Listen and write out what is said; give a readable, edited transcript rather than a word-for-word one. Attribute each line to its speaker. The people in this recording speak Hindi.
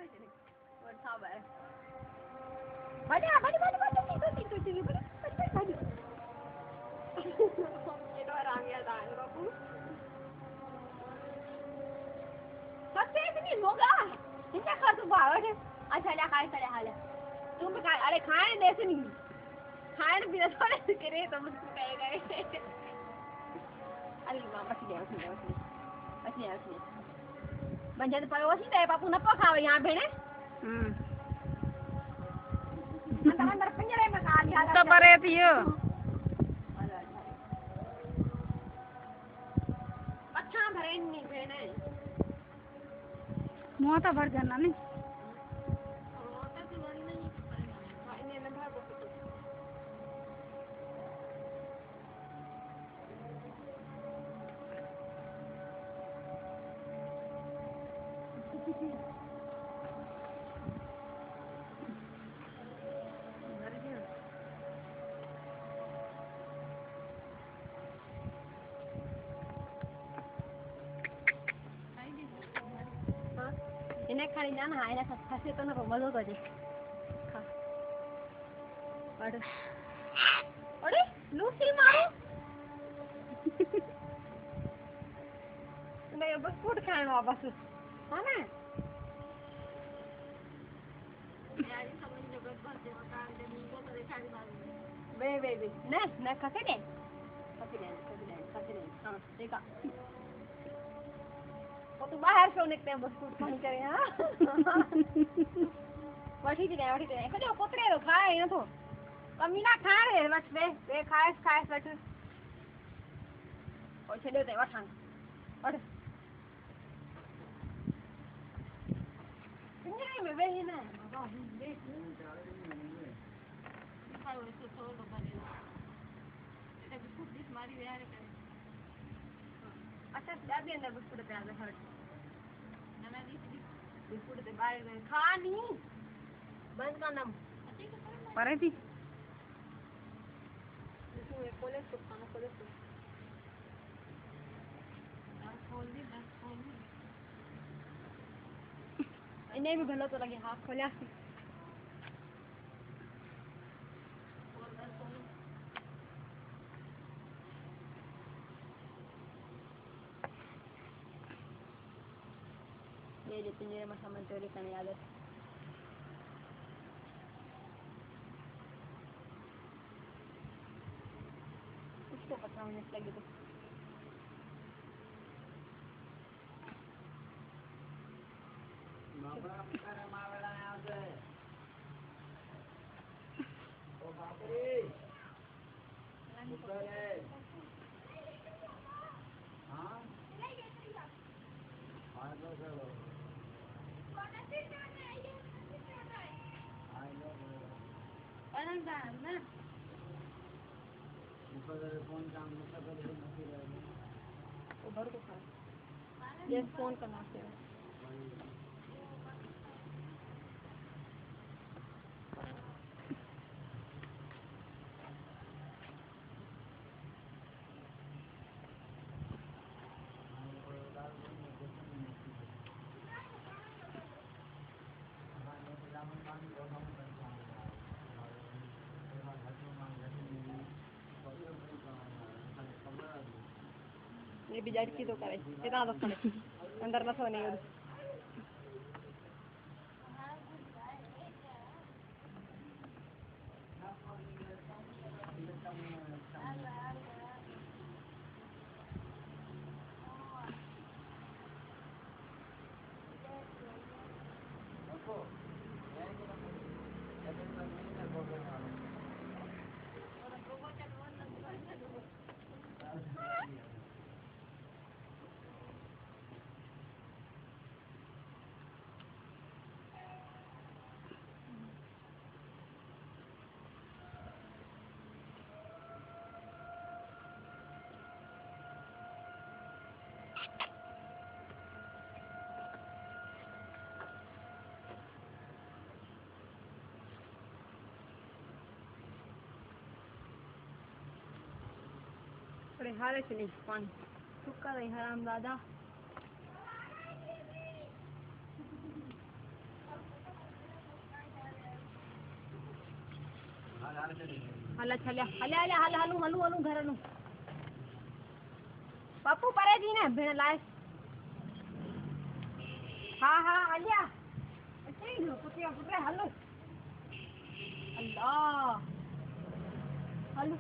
Speaker 1: और साबर बढ़िया बढ़िया बढ़िया बढ़िया ये तो आ गया दान बाबू सबसे इतनी होगा इतना खा तू बाहर अच्छा ले खाए चले हाले तुम खा अरे खाए दे से नहीं खाए ना बिना थोड़े से करे तो मुझको कहेगा अरे मां मछली बंजा तो पर वसी दे बापू न पकावे यहां भेणे अंदर पिंजरे में खा लिया
Speaker 2: तो बरे पियो
Speaker 1: अच्छा भरे नहीं भेणे
Speaker 2: मुंह तो भर जाना नहीं
Speaker 1: इन्हें खाली जाना है इन्हें फंसे तो ना मज़ो तो जी खा अरे लूसी मारो नहीं बस फूड खाने वापस हाँ ना वे नहीं खाते नहीं हाँ देखा वो तो बाहर से निकलते हैं बिस्कुट खाने करे हाँ वही थी कहीं पुत्रे तो खाए ना तो कमी ना खा रहे बस वे खाए बट और चले होते वठान और नहीं में वे ही ना खाओ इसको छोड़ दो बने ये बिस्कुट दिस मारी वे यार अच्छा ज्यादा अंदर बिस्कुट पे आगे हट ना बिस्कुट दे बाहर खा नहीं बंद का नाम
Speaker 2: परे थी
Speaker 1: इसमें कॉलेज तो खाना कॉलेज तो खोल दी इन्हें भी भलो तो लगे हाथ खोला ये पिंजरे में सामान चोरी करने आदत उसको 15 मिनट लगे तो उधर को खा ये फोन करना चाहिए ये भी जड़ की तो करे इतना तो पड़े अंदर न सोने और थोड़े हारे से नहीं पानी सुखा नहीं हराम दादा हला छलिया हले हले हल हलू हलू हलू घर नु पप्पू परे थी ने भेण लाए हाँ हाँ हलिया अचे नो पुटिया पुटे हलो अल्लाह हलो